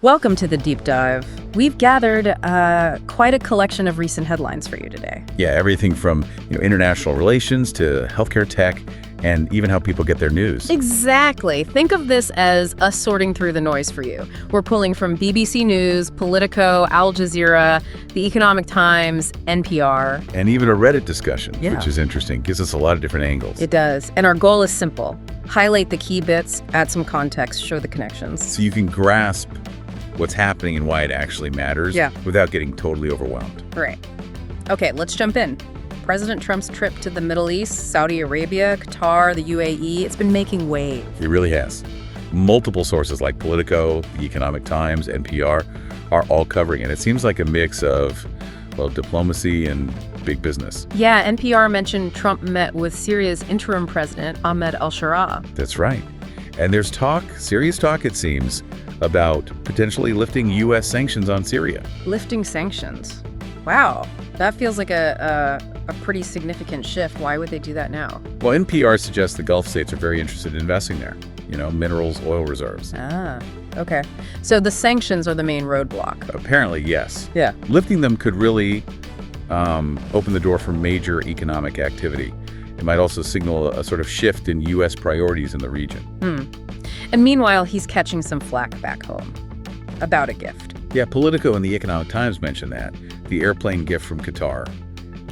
Welcome to the Deep Dive. We've gathered quite a collection of recent headlines for you today. Yeah, everything from international relations to healthcare tech and even how people get their news. Exactly. Think of this as us sorting through the noise for you. We're pulling from BBC News, Politico, Al Jazeera, The Economic Times, NPR. And even a Reddit discussion, Yeah. which is interesting. Gives us a lot of different angles. It does. And our goal is simple. Highlight the key bits, add some context, show the connections. So you can grasp what's happening and why it actually matters without getting totally overwhelmed. Right. Okay, let's jump in. President Trump's trip to the Middle East, Saudi Arabia, Qatar, the UAE, it's been making waves. It really has. Multiple sources like Politico, The Economic Times, NPR are all covering it. It seems like a mix of, well, diplomacy and big business. Yeah, NPR mentioned Trump met with Syria's interim president, Ahmed al-Shara. That's right. And there's talk, serious talk it seems, about potentially lifting U.S. sanctions on Syria. Lifting sanctions. Wow, that feels like a pretty significant shift. Why would they do that now? Well, NPR suggests the Gulf states are very interested in investing there. Minerals, oil reserves. Ah, okay. So the sanctions are the main roadblock. Apparently, yes. Yeah. Lifting them could really open the door for major economic activity. It might also signal a sort of shift in U.S. priorities in the region. And meanwhile, he's catching some flack back home about a gift. Yeah, Politico and the Economic Times mentioned that, the airplane gift from Qatar.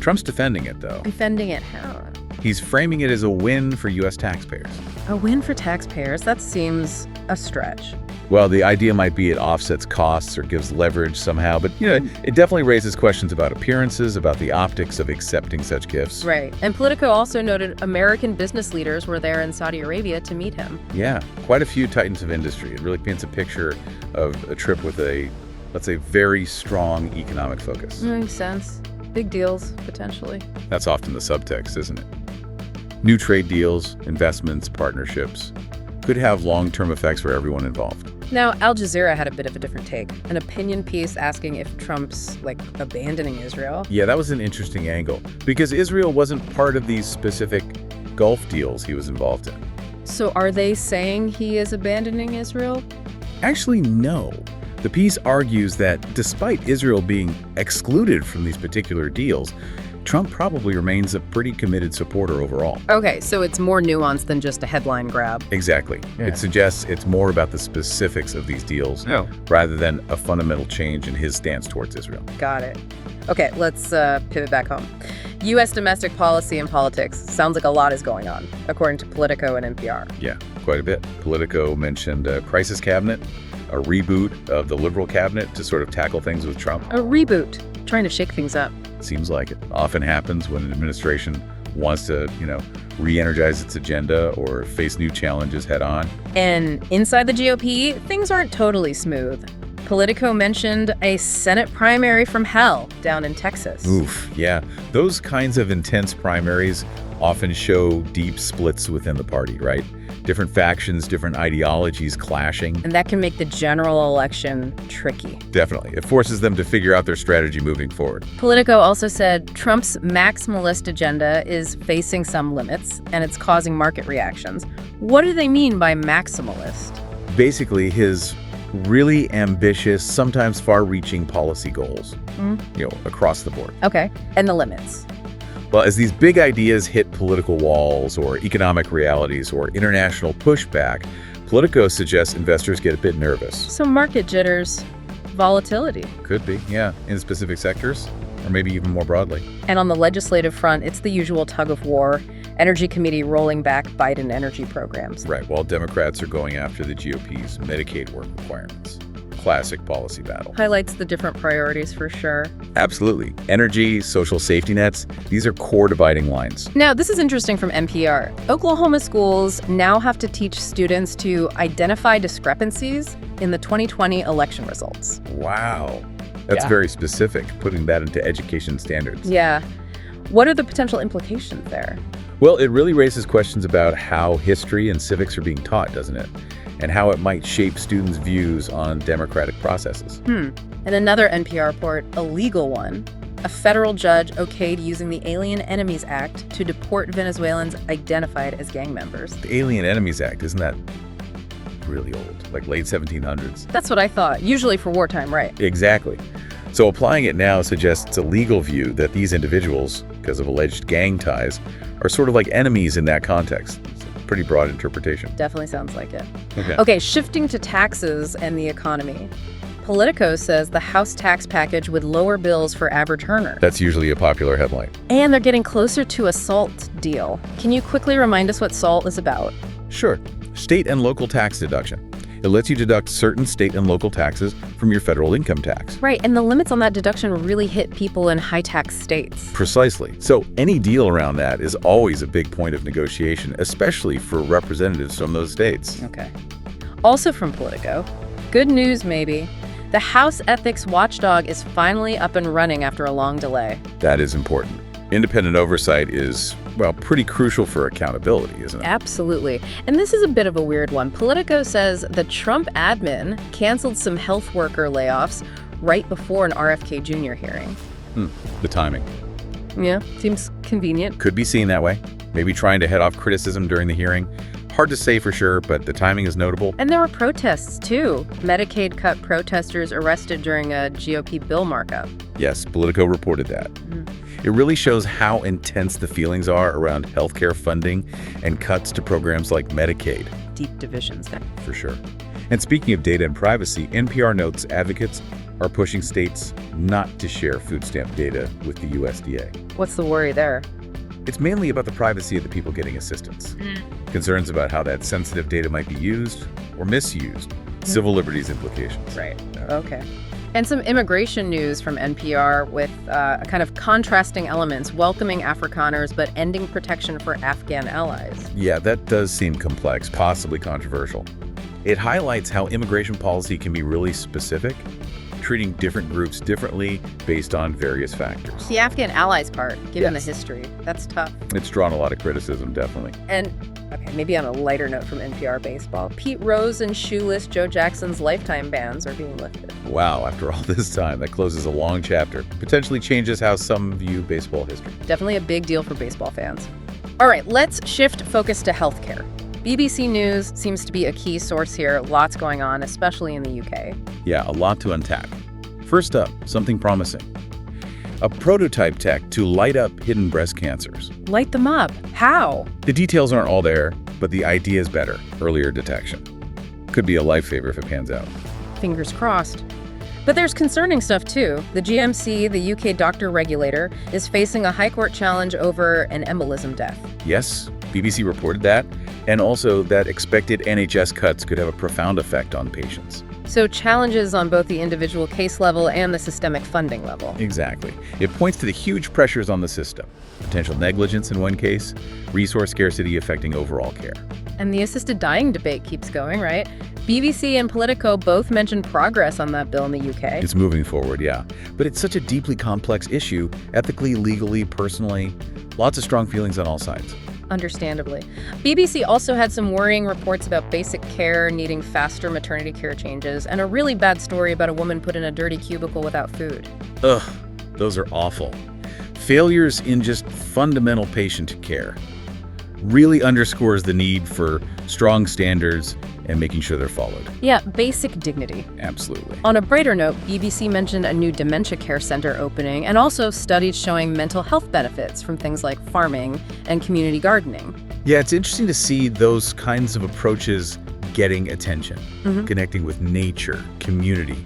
Trump's defending it, though. Defending it how? He's framing it as a win for U.S. taxpayers. A win for taxpayers? That seems a stretch. Well, the idea might be it offsets costs or gives leverage somehow, but it definitely raises questions about appearances, about the optics of accepting such gifts. Right. And Politico also noted American business leaders were there in Saudi Arabia to meet him. Yeah, quite a few titans of industry. It really paints a picture of a trip with a, let's say, very strong economic focus. Makes sense. Big deals, potentially. That's often the subtext, isn't it? New trade deals, investments, partnerships could have long-term effects for everyone involved. Now, Al Jazeera had a bit of a different take, an opinion piece asking if Trump's, abandoning Israel. Yeah, that was an interesting angle, because Israel wasn't part of these specific Gulf deals he was involved in. So are they saying he is abandoning Israel? Actually, no. The piece argues that despite Israel being excluded from these particular deals, Trump probably remains a pretty committed supporter overall. Okay, so it's more nuanced than just a headline grab. Exactly. Yeah. It suggests it's more about the specifics of these deals rather than a fundamental change in his stance towards Israel. Got it. Okay, let's pivot back home. U.S. domestic policy and politics. Sounds like a lot is going on, according to Politico and NPR. Yeah, quite a bit. Politico mentioned a crisis cabinet, a reboot of the liberal cabinet to sort of tackle things with Trump. A reboot, trying to shake things up. Seems like it often happens when an administration wants to, re-energize its agenda or face new challenges head on. And inside the GOP, things aren't totally smooth. Politico mentioned a Senate primary from hell down in Texas. Oof, yeah. Those kinds of intense primaries often show deep splits within the party, right? Different factions, different ideologies clashing. And that can make the general election tricky. Definitely. It forces them to figure out their strategy moving forward. Politico also said Trump's maximalist agenda is facing some limits, and it's causing market reactions. What do they mean by maximalist? Basically, his really ambitious, sometimes far-reaching policy goals, across the board. Okay, and the limits. Well, as these big ideas hit political walls or economic realities or international pushback, Politico suggests investors get a bit nervous. Some market jitters, volatility. Could be, yeah, in specific sectors, or maybe even more broadly. And on the legislative front, it's the usual tug of war. Energy Committee rolling back Biden energy programs. Right, while Democrats are going after the GOP's Medicaid work requirements. Classic policy battle. Highlights the different priorities for sure. Absolutely. Energy, social safety nets, these are core dividing lines. Now, this is interesting from NPR. Oklahoma schools now have to teach students to identify discrepancies in the 2020 election results. Wow. That's very specific, putting that into education standards. Yeah. What are the potential implications there? Well, it really raises questions about how history and civics are being taught, doesn't it? And how it might shape students' views on democratic processes. And another NPR report, a legal one, a federal judge okayed using the Alien Enemies Act to deport Venezuelans identified as gang members. The Alien Enemies Act, isn't that really old, like late 1700s. That's what I thought, usually for wartime, right? Exactly. So applying it now suggests a legal view that these individuals, because of alleged gang ties, are sort of like enemies in that context. It's a pretty broad interpretation. Definitely sounds like it. Okay. Okay, shifting to taxes and the economy. Politico says the House tax package would lower bills for average earner. That's usually a popular headline. And they're getting closer to a SALT deal. Can you quickly remind us what SALT is about? Sure. State and local tax deduction. It lets you deduct certain state and local taxes from your federal income tax. Right, and the limits on that deduction really hit people in high-tax states. Precisely. So any deal around that is always a big point of negotiation, especially for representatives from those states. Okay. Also from Politico, good news maybe. The House Ethics Watchdog is finally up and running after a long delay. That is important. Independent oversight is, well, pretty crucial for accountability, isn't it? Absolutely. And this is a bit of a weird one. Politico says the Trump admin canceled some health worker layoffs right before an RFK Jr. hearing. The timing. Yeah, seems convenient. Could be seen that way. Maybe trying to head off criticism during the hearing. Hard to say for sure, but the timing is notable. And there were protests, too. Medicaid cut protesters arrested during a GOP bill markup. Yes, Politico reported that. It really shows how intense the feelings are around healthcare funding and cuts to programs like Medicaid. Deep divisions there. For sure. And speaking of data and privacy, NPR notes advocates are pushing states not to share food stamp data with the USDA. What's the worry there? It's mainly about the privacy of the people getting assistance. Concerns about how that sensitive data might be used or misused. Civil liberties implications. Right. Okay. And some immigration news from NPR with kind of contrasting elements, welcoming Afrikaners but ending protection for Afghan allies. Yeah, that does seem complex, possibly controversial. It highlights how immigration policy can be really specific, treating different groups differently based on various factors. The Afghan allies part, given Yes. the history, that's tough. It's drawn a lot of criticism, definitely. And, okay, maybe on a lighter note from NPR Baseball, Pete Rose and shoeless Joe Jackson's lifetime bans are being lifted. Wow, after all this time, that closes a long chapter. Potentially changes how some view baseball history. Definitely a big deal for baseball fans. All right, let's shift focus to healthcare. BBC News seems to be a key source here. Lots going on, especially in the UK. Yeah, a lot to unpack. First up, something promising. A prototype tech to light up hidden breast cancers. Light them up. How? The details aren't all there, but the idea is better. Earlier detection. Could be a lifesaver if it pans out. Fingers crossed. But there's concerning stuff too. The GMC, the UK doctor regulator, is facing a high court challenge over an embolism death. Yes, BBC reported that, and also that expected NHS cuts could have a profound effect on patients. So challenges on both the individual case level and the systemic funding level. Exactly. It points to the huge pressures on the system. Potential negligence in one case, resource scarcity affecting overall care. And the assisted dying debate keeps going, right? BBC and Politico both mentioned progress on that bill in the UK. It's moving forward, yeah. But it's such a deeply complex issue, ethically, legally, personally. Lots of strong feelings on all sides. Understandably. BBC also had some worrying reports about basic care needing faster maternity care changes, and a really bad story about a woman put in a dirty cubicle without food. Ugh, those are awful. Failures in just fundamental patient care really underscores the need for strong standards and making sure they're followed. Yeah, basic dignity. Absolutely. On a brighter note, BBC mentioned a new dementia care center opening and also studies showing mental health benefits from things like farming and community gardening. Yeah, it's interesting to see those kinds of approaches getting attention, connecting with nature, community.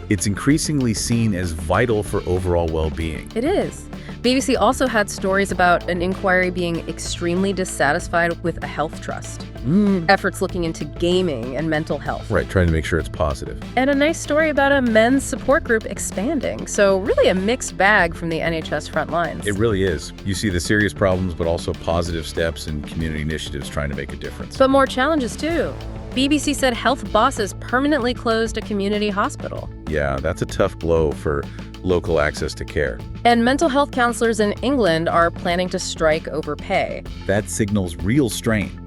It's increasingly seen as vital for overall well-being. It is. BBC also had stories about an inquiry being extremely dissatisfied with a health trust. Efforts looking into gaming and mental health. Right, trying to make sure it's positive. And a nice story about a men's support group expanding. So really a mixed bag from the NHS front lines. It really is. You see the serious problems, but also positive steps and community initiatives trying to make a difference. But more challenges too. BBC said health bosses permanently closed a community hospital. Yeah, that's a tough blow for local access to care. And mental health counselors in England are planning to strike over pay. That signals real strain.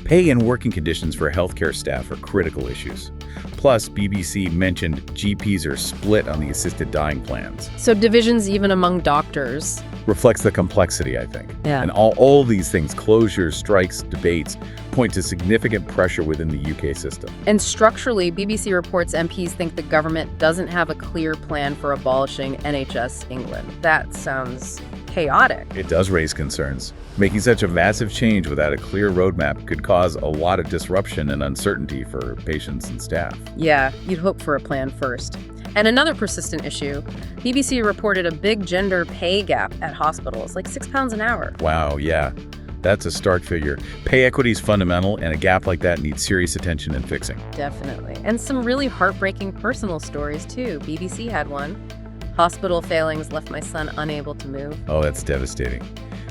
Pay and working conditions for healthcare staff are critical issues. Plus, BBC mentioned GPs are split on the assisted dying plans. So divisions even among doctors. Reflects the complexity, I think. Yeah. And all these things, closures, strikes, debates, point to significant pressure within the UK system. And structurally, BBC reports MPs think the government doesn't have a clear plan for abolishing NHS England. That sounds chaotic. It does raise concerns. Making such a massive change without a clear roadmap could cause a lot of disruption and uncertainty for patients and staff. Yeah, you'd hope for a plan first. And another persistent issue, BBC reported a big gender pay gap at hospitals, like £6 an hour. Wow, yeah. That's a stark figure. Pay equity is fundamental, and a gap like that needs serious attention and fixing. Definitely. And some really heartbreaking personal stories, too. BBC had one. Hospital failings left my son unable to move. Oh, that's devastating.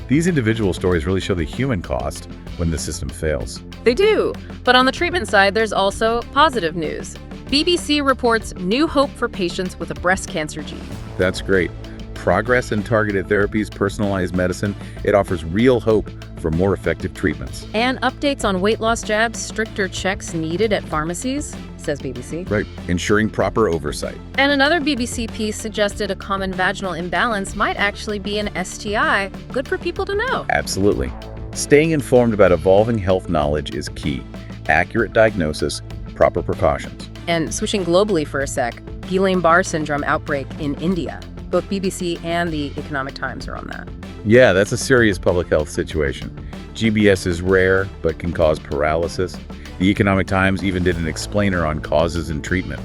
These individual stories really show the human cost when the system fails. They do. But on the treatment side, there's also positive news. BBC reports new hope for patients with a breast cancer gene. That's great. Progress in targeted therapies, personalized medicine, it offers real hope for more effective treatments. And updates on weight loss jabs, stricter checks needed at pharmacies, says BBC. Right, ensuring proper oversight. And another BBC piece suggested a common vaginal imbalance might actually be an STI. Good for people to know. Absolutely. Staying informed about evolving health knowledge is key. Accurate diagnosis, proper precautions. And switching globally for a sec, Guillain-Barré syndrome outbreak in India. Both BBC and the Economic Times are on that. Yeah, that's a serious public health situation. GBS is rare, but can cause paralysis. The Economic Times even did an explainer on causes and treatment.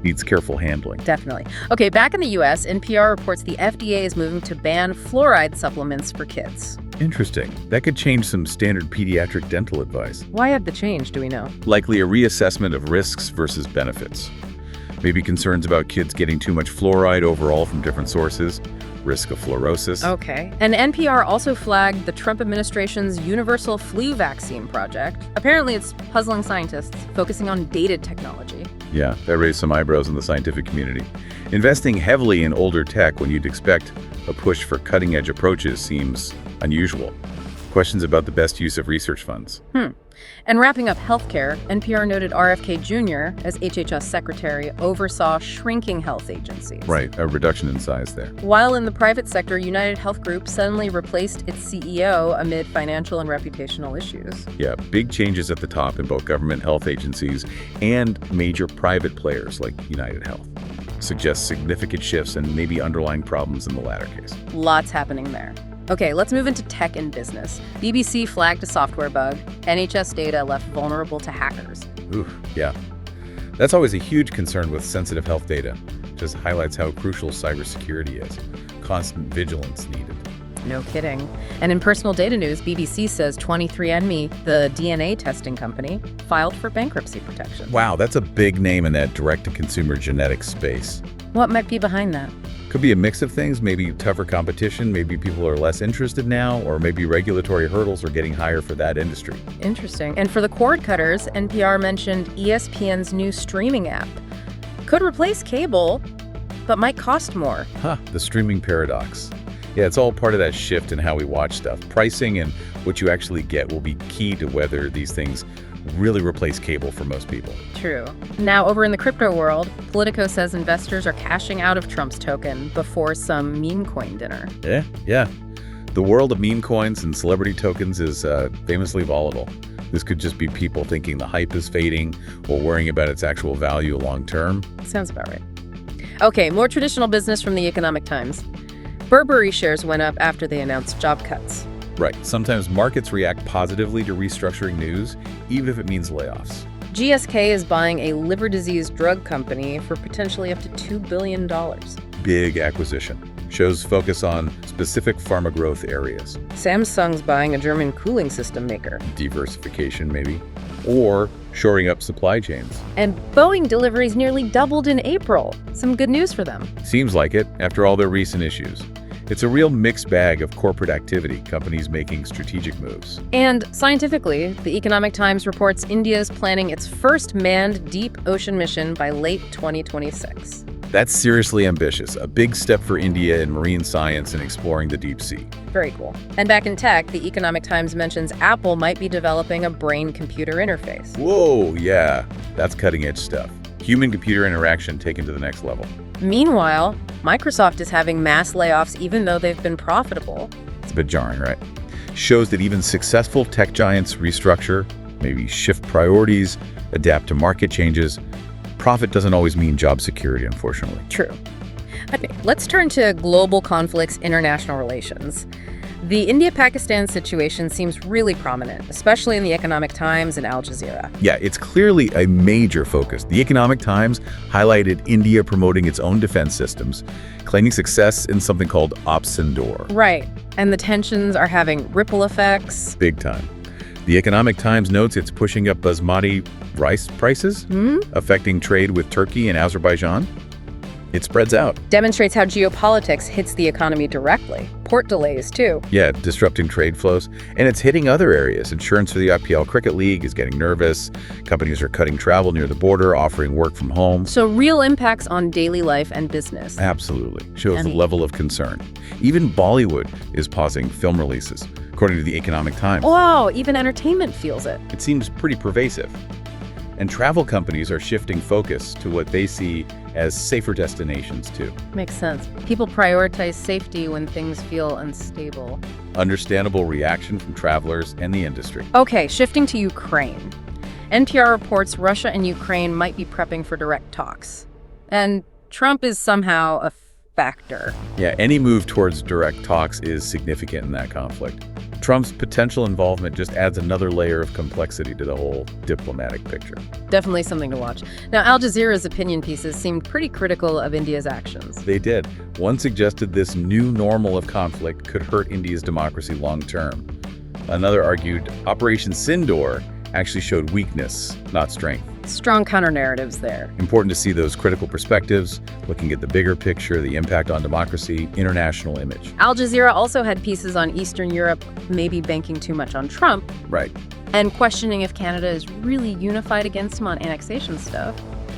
Needs careful handling. Definitely. Okay, back in the U.S., NPR reports the FDA is moving to ban fluoride supplements for kids. Interesting. That could change some standard pediatric dental advice. Why had the change, do we know? Likely a reassessment of risks versus benefits. Maybe concerns about kids getting too much fluoride overall from different sources, risk of fluorosis. Okay. And NPR also flagged the Trump administration's universal flu vaccine project. Apparently it's puzzling scientists focusing on dated technology. Yeah, that raised some eyebrows in the scientific community. Investing heavily in older tech when you'd expect a push for cutting-edge approaches seems unusual. Questions about the best use of research funds. And wrapping up healthcare, NPR noted RFK Jr., as HHS secretary, oversaw shrinking health agencies. Right, a reduction in size there. While in the private sector, United Health Group suddenly replaced its CEO amid financial and reputational issues. Yeah, big changes at the top in both government health agencies and major private players like United Health. Suggests significant shifts and maybe underlying problems in the latter case. Lots happening there. Okay, let's move into tech and business. BBC flagged a software bug. NHS data left vulnerable to hackers. Oof, yeah. That's always a huge concern with sensitive health data. Just highlights how crucial cybersecurity is. Constant vigilance needed. No kidding. And in personal data news, BBC says 23andMe, the DNA testing company, filed for bankruptcy protection. Wow, that's a big name in that direct-to-consumer genetics space. What might be behind that? Could be a mix of things, maybe tougher competition, maybe people are less interested now, or maybe regulatory hurdles are getting higher for that industry. Interesting. And for the cord cutters, NPR mentioned ESPN's new streaming app. Could replace cable, but might cost more. The streaming paradox. Yeah, it's all part of that shift in how we watch stuff. Pricing and what you actually get will be key to whether these things really replace cable for most people. True. Now, over in the crypto world, Politico says investors are cashing out of Trump's token before some meme coin dinner. Yeah. The world of meme coins and celebrity tokens is famously volatile. This could just be people thinking the hype is fading or worrying about its actual value long term. Sounds about right. Okay, more traditional business from the Economic Times. Burberry shares went up after they announced job cuts. Right. Sometimes markets react positively to restructuring news, even if it means layoffs. GSK is buying a liver disease drug company for potentially up to $2 billion. Big acquisition. Shows focus on specific pharma growth areas. Samsung's buying a German cooling system maker. Diversification, maybe. Or shoring up supply chains. And Boeing deliveries nearly doubled in April. Some good news for them. Seems like it, after all their recent issues. It's a real mixed bag of corporate activity, companies making strategic moves. And scientifically, the Economic Times reports India is planning its first manned deep ocean mission by late 2026. That's seriously ambitious, a big step for India in marine science and exploring the deep sea. Very cool. And back in tech, the Economic Times mentions Apple might be developing a brain-computer interface. Whoa, yeah, that's cutting-edge stuff. Human-computer interaction taken to the next level. Meanwhile, Microsoft is having mass layoffs even though they've been profitable. It's a bit jarring, right? Shows that even successful tech giants restructure, maybe shift priorities, adapt to market changes. Profit doesn't always mean job security, unfortunately. True. Okay, let's turn to global conflicts, international relations. The India-Pakistan situation seems really prominent, especially in the Economic Times and Al Jazeera. Yeah, it's clearly a major focus. The Economic Times highlighted India promoting its own defense systems, claiming success in something called Ops Sindoor. Right, and the tensions are having ripple effects. Big time. The Economic Times notes it's pushing up basmati rice prices, affecting trade with Turkey and Azerbaijan. It spreads out. Demonstrates how geopolitics hits the economy directly. Port delays, too. Yeah, disrupting trade flows. And it's hitting other areas. Insurance for the IPL Cricket League is getting nervous. Companies are cutting travel near the border, offering work from home. So real impacts on daily life and business. Absolutely. Shows the level of concern. Even Bollywood is pausing film releases, according to the Economic Times. Wow, even entertainment feels it. It seems pretty pervasive. And travel companies are shifting focus to what they see as safer destinations, too. Makes sense. People prioritize safety when things feel unstable. Understandable reaction from travelers and the industry. Okay, shifting to Ukraine. NPR reports Russia and Ukraine might be prepping for direct talks. And Trump is somehow a factor. Yeah, any move towards direct talks is significant in that conflict. Trump's potential involvement just adds another layer of complexity to the whole diplomatic picture. Definitely something to watch. Now, Al Jazeera's opinion pieces seemed pretty critical of India's actions. They did. One suggested this new normal of conflict could hurt India's democracy long term. Another argued Operation Sindoor actually showed weakness, not strength. Strong counter-narratives there. Important to see those critical perspectives, looking at the bigger picture, the impact on democracy, international image. Al Jazeera also had pieces on Eastern Europe maybe banking too much on Trump. Right. And questioning if Canada is really unified against him on annexation stuff.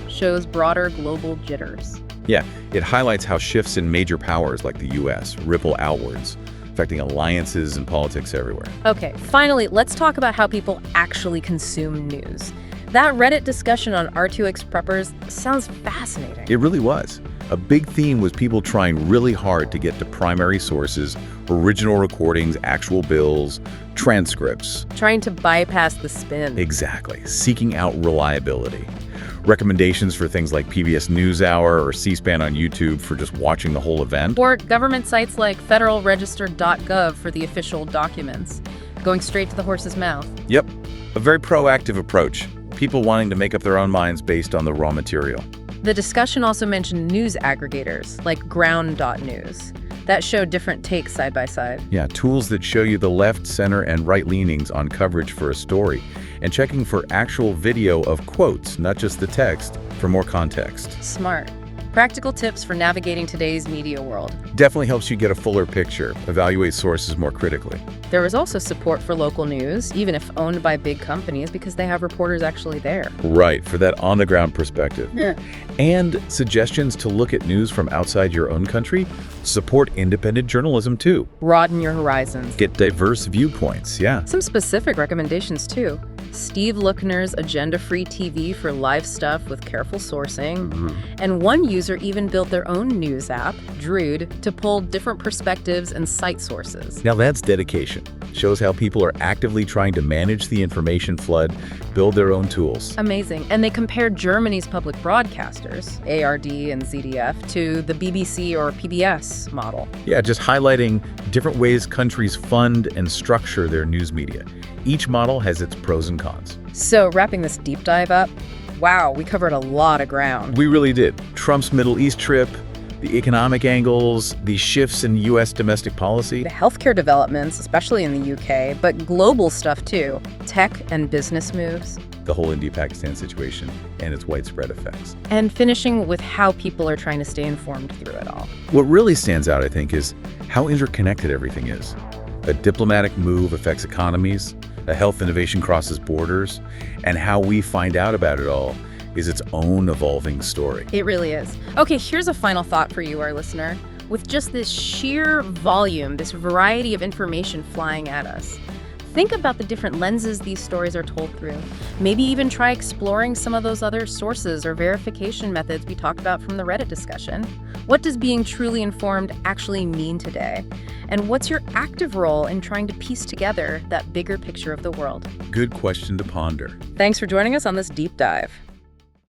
Shows broader global jitters. Yeah, it highlights how shifts in major powers like the U.S. ripple outwards, affecting alliances and politics everywhere. Okay, finally, let's talk about how people actually consume news. That Reddit discussion on R2X preppers sounds fascinating. It really was. A big theme was people trying really hard to get to primary sources, original recordings, actual bills, transcripts. Trying to bypass the spin. Exactly. Seeking out reliability. Recommendations for things like PBS NewsHour or C-SPAN on YouTube for just watching the whole event. Or government sites like federalregister.gov for the official documents. Going straight to the horse's mouth. Yep. A very proactive approach. People wanting to make up their own minds based on the raw material. The discussion also mentioned news aggregators like ground.news that show different takes side by side. Yeah, tools that show you the left, center, and right leanings on coverage for a story, and checking for actual video of quotes, not just the text, for more context. Smart. Practical tips for navigating today's media world. Definitely helps you get a fuller picture, evaluate sources more critically. There was also support for local news, even if owned by big companies, because they have reporters actually there. Right, for that on-the-ground perspective. Yeah. And suggestions to look at news from outside your own country. Support independent journalism, too. Broaden your horizons. Get diverse viewpoints, yeah. Some specific recommendations, too. Steve Lookner's Agenda-Free TV for live stuff with careful sourcing. And one user even built their own news app, Druid, to pull different perspectives and cite sources. Now that's dedication. Shows how people are actively trying to manage the information flood, build their own tools. Amazing. And they compared Germany's public broadcasters, ARD and ZDF, to the BBC or PBS model. Yeah, just highlighting different ways countries fund and structure their news media. Each model has its pros and cons. So wrapping this deep dive up, wow, we covered a lot of ground. We really did. Trump's Middle East trip, the economic angles, the shifts in U.S. domestic policy. The healthcare developments, especially in the UK, but global stuff too. Tech and business moves. The whole India-Pakistan situation and its widespread effects. And finishing with how people are trying to stay informed through it all. What really stands out, I think, is how interconnected everything is. A diplomatic move affects economies, a health innovation crosses borders, and how we find out about it all is its own evolving story. It really is. Okay, here's a final thought for you, our listener. With just this sheer volume, this variety of information flying at us, Think about the different lenses these stories are told through. Maybe even try exploring some of those other sources or verification methods we talked about from the Reddit discussion. What does being truly informed actually mean today? And what's your active role in trying to piece together that bigger picture of the world? Good question to ponder. Thanks for joining us on this deep dive.